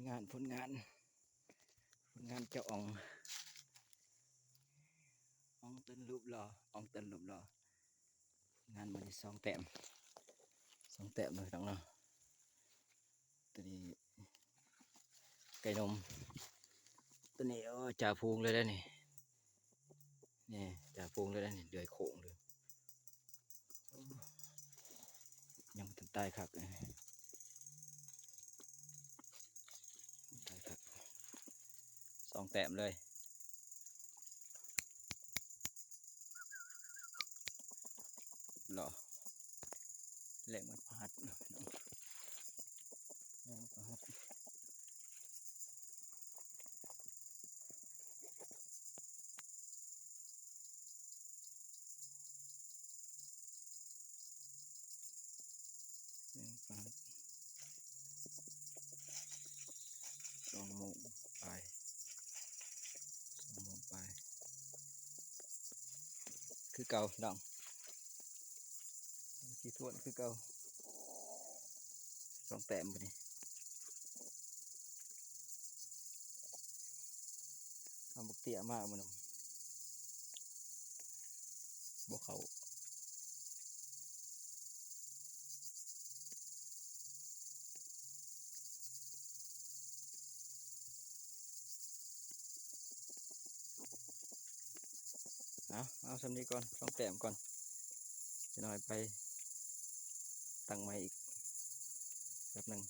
ผลงานเจ้าอ่องเต้นรูปหล่ออ่องเต้นรูปหล่องานมันที่สองแต้มเลยทั้งเนาะตัวนี้ไก่นมตัวนี้จ่าฟูงเลยได้นี่จ่าฟูงเลยได้นี่เดือยโขงเลยยังมันตายครับตายครับ2 แต้มเลยหล่อแหลงมันพัดแหลงพัดแหลงพัด2 โมงไป2 โมงไปคือเก่าดองขี้ทวนคือเก่า2 แต้มไปนี่เอาบุกเตี้ยมากมันบวเขาเอาสำนีก่อน2 แต้มก่อนจะหน่อยไปตั้งไม้อีกแป๊บหนึ่ง